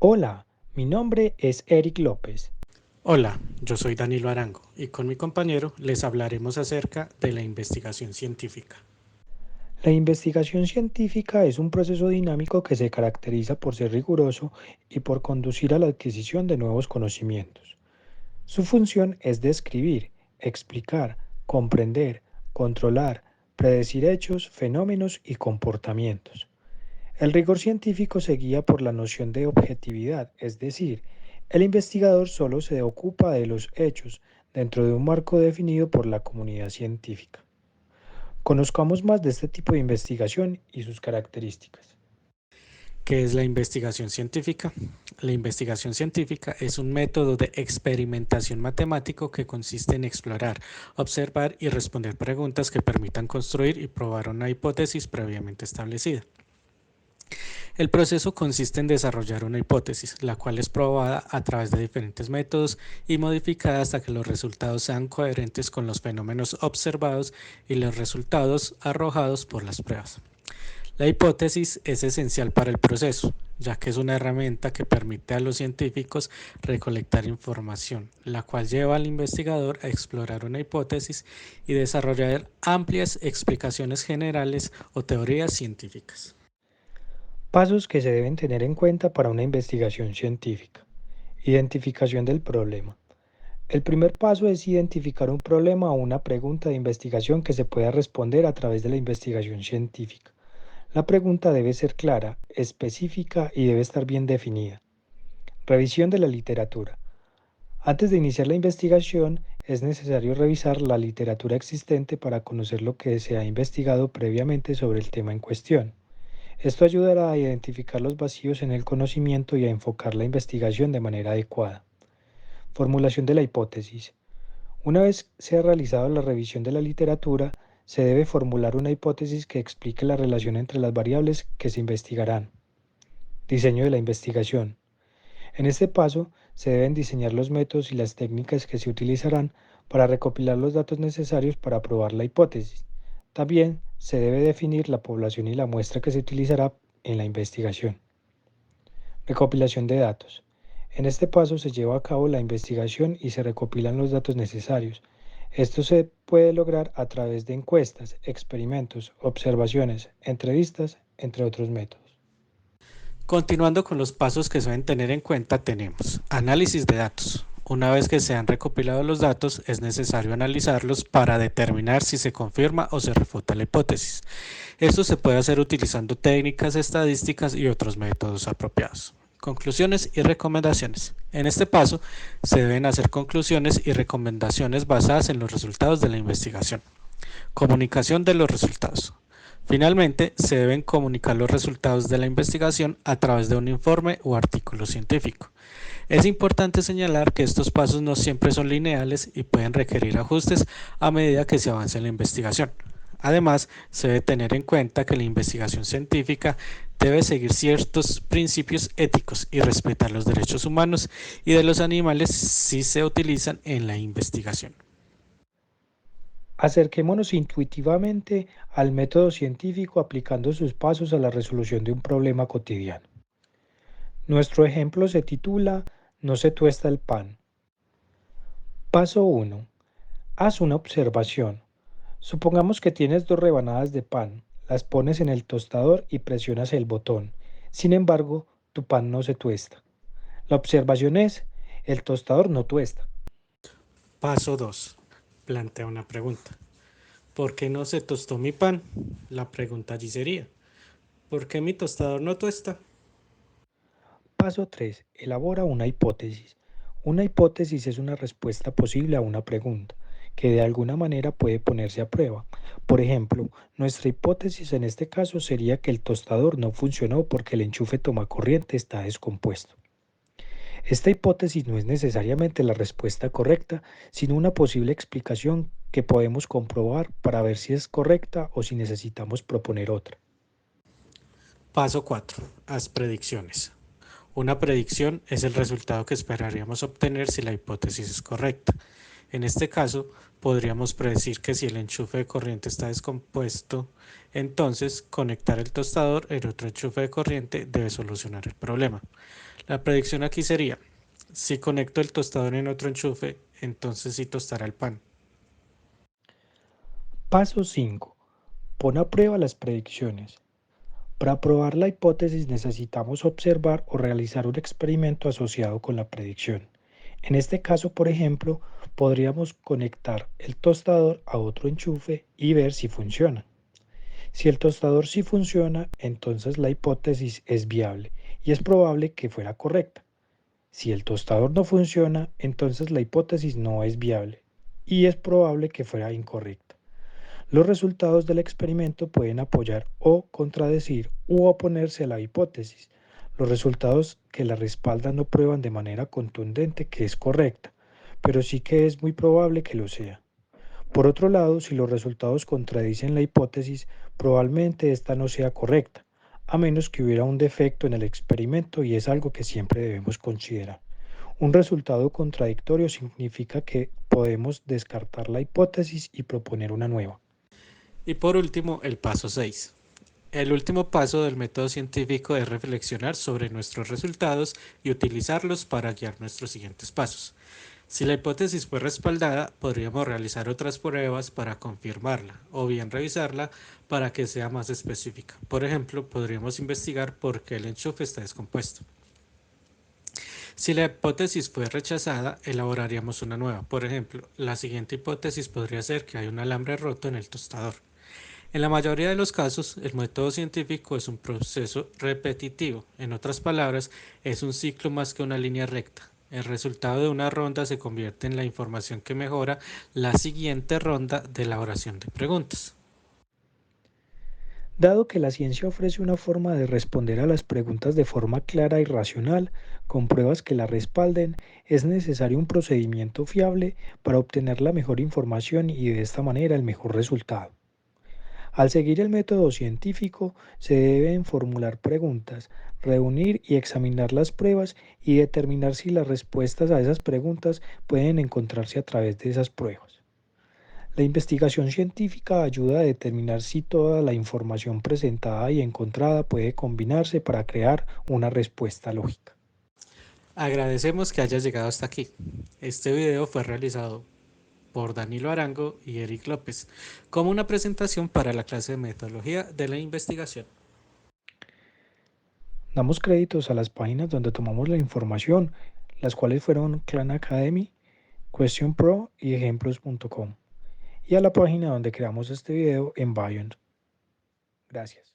Hola, mi nombre es Eric López. Hola, yo soy Danilo Arango y con mi compañero les hablaremos acerca de la investigación científica. La investigación científica es un proceso dinámico que se caracteriza por ser riguroso y por conducir a la adquisición de nuevos conocimientos. Su función es describir, explicar, comprender, controlar, predecir hechos, fenómenos y comportamientos. El rigor científico se guía por la noción de objetividad, es decir, el investigador solo se ocupa de los hechos dentro de un marco definido por la comunidad científica. Conozcamos más de este tipo de investigación y sus características. ¿Qué es la investigación científica? La investigación científica es un método de experimentación matemático que consiste en explorar, observar y responder preguntas que permitan construir y probar una hipótesis previamente establecida. El proceso consiste en desarrollar una hipótesis, la cual es probada a través de diferentes métodos y modificada hasta que los resultados sean coherentes con los fenómenos observados y los resultados arrojados por las pruebas. La hipótesis es esencial para el proceso, ya que es una herramienta que permite a los científicos recolectar información, la cual lleva al investigador a explorar una hipótesis y desarrollar amplias explicaciones generales o teorías científicas. Pasos que se deben tener en cuenta para una investigación científica. Identificación del problema. El primer paso es identificar un problema o una pregunta de investigación que se pueda responder a través de la investigación científica. La pregunta debe ser clara, específica y debe estar bien definida. Revisión de la literatura. Antes de iniciar la investigación, es necesario revisar la literatura existente para conocer lo que se ha investigado previamente sobre el tema en cuestión. Esto ayudará a identificar los vacíos en el conocimiento y a enfocar la investigación de manera adecuada. Formulación de la hipótesis. Una vez se ha realizado la revisión de la literatura, se debe formular una hipótesis que explique la relación entre las variables que se investigarán. Diseño de la investigación. En este paso, se deben diseñar los métodos y las técnicas que se utilizarán para recopilar los datos necesarios para probar la hipótesis. También se debe definir la población y la muestra que se utilizará en la investigación. Recopilación de datos. En este paso se lleva a cabo la investigación y se recopilan los datos necesarios. Esto se puede lograr a través de encuestas, experimentos, observaciones, entrevistas, entre otros métodos. Continuando con los pasos que se deben tener en cuenta, tenemos análisis de datos. Una vez que se han recopilado los datos, es necesario analizarlos para determinar si se confirma o se refuta la hipótesis. Esto se puede hacer utilizando técnicas estadísticas y otros métodos apropiados. Conclusiones y recomendaciones. En este paso, se deben hacer conclusiones y recomendaciones basadas en los resultados de la investigación. Comunicación de los resultados. Finalmente, se deben comunicar los resultados de la investigación a través de un informe o artículo científico. Es importante señalar que estos pasos no siempre son lineales y pueden requerir ajustes a medida que se avance en la investigación. Además, se debe tener en cuenta que la investigación científica debe seguir ciertos principios éticos y respetar los derechos humanos y de los animales si se utilizan en la investigación. Acerquémonos intuitivamente al método científico aplicando sus pasos a la resolución de un problema cotidiano. Nuestro ejemplo se titula No se tuesta el pan. Paso 1. Haz una observación. Supongamos que tienes dos rebanadas de pan, las pones en el tostador y presionas el botón. Sin embargo, tu pan no se tuesta. La observación es, el tostador no tuesta. Paso 2. Plantea una pregunta. ¿Por qué no se tostó mi pan? La pregunta allí sería, ¿por qué mi tostador no tuesta? Paso 3. Elabora una hipótesis. Una hipótesis es una respuesta posible a una pregunta, que de alguna manera puede ponerse a prueba. Por ejemplo, nuestra hipótesis en este caso sería que el tostador no funcionó porque el enchufe tomacorriente está descompuesto. Esta hipótesis no es necesariamente la respuesta correcta, sino una posible explicación que podemos comprobar para ver si es correcta o si necesitamos proponer otra. Paso 4. Haz predicciones. Una predicción es el resultado que esperaríamos obtener si la hipótesis es correcta. En este caso, podríamos predecir que si el enchufe de corriente está descompuesto, entonces conectar el tostador en otro enchufe de corriente debe solucionar el problema. La predicción aquí sería, si conecto el tostador en otro enchufe, entonces sí tostará el pan. Paso 5. Pon a prueba las predicciones. Para probar la hipótesis necesitamos observar o realizar un experimento asociado con la predicción. En este caso, por ejemplo, podríamos conectar el tostador a otro enchufe y ver si funciona. Si el tostador sí funciona, entonces la hipótesis es viable y es probable que fuera correcta. Si el tostador no funciona, entonces la hipótesis no es viable y es probable que fuera incorrecta. Los resultados del experimento pueden apoyar o contradecir u oponerse a la hipótesis. Los resultados que la respaldan no prueban de manera contundente que es correcta, pero sí que es muy probable que lo sea. Por otro lado, si los resultados contradicen la hipótesis, probablemente esta no sea correcta, a menos que hubiera un defecto en el experimento y es algo que siempre debemos considerar. Un resultado contradictorio significa que podemos descartar la hipótesis y proponer una nueva. Y por último, el paso 6. El último paso del método científico es reflexionar sobre nuestros resultados y utilizarlos para guiar nuestros siguientes pasos. Si la hipótesis fue respaldada, podríamos realizar otras pruebas para confirmarla o bien revisarla para que sea más específica. Por ejemplo, podríamos investigar por qué el enchufe está descompuesto. Si la hipótesis fue rechazada, elaboraríamos una nueva. Por ejemplo, la siguiente hipótesis podría ser que hay un alambre roto en el tostador. En la mayoría de los casos, el método científico es un proceso repetitivo. En otras palabras, es un ciclo más que una línea recta. El resultado de una ronda se convierte en la información que mejora la siguiente ronda de elaboración de preguntas. Dado que la ciencia ofrece una forma de responder a las preguntas de forma clara y racional, con pruebas que la respalden, es necesario un procedimiento fiable para obtener la mejor información y de esta manera el mejor resultado. Al seguir el método científico, se deben formular preguntas, reunir y examinar las pruebas y determinar si las respuestas a esas preguntas pueden encontrarse a través de esas pruebas. La investigación científica ayuda a determinar si toda la información presentada y encontrada puede combinarse para crear una respuesta lógica. Agradecemos que hayas llegado hasta aquí. Este video fue realizado por Danilo Arango y Eric López como una presentación para la clase de metodología de la investigación. Damos créditos a las páginas donde tomamos la información, las cuales fueron Clan Academy, Question Pro y ejemplos.com, y a la página donde creamos este video en Bion. Gracias.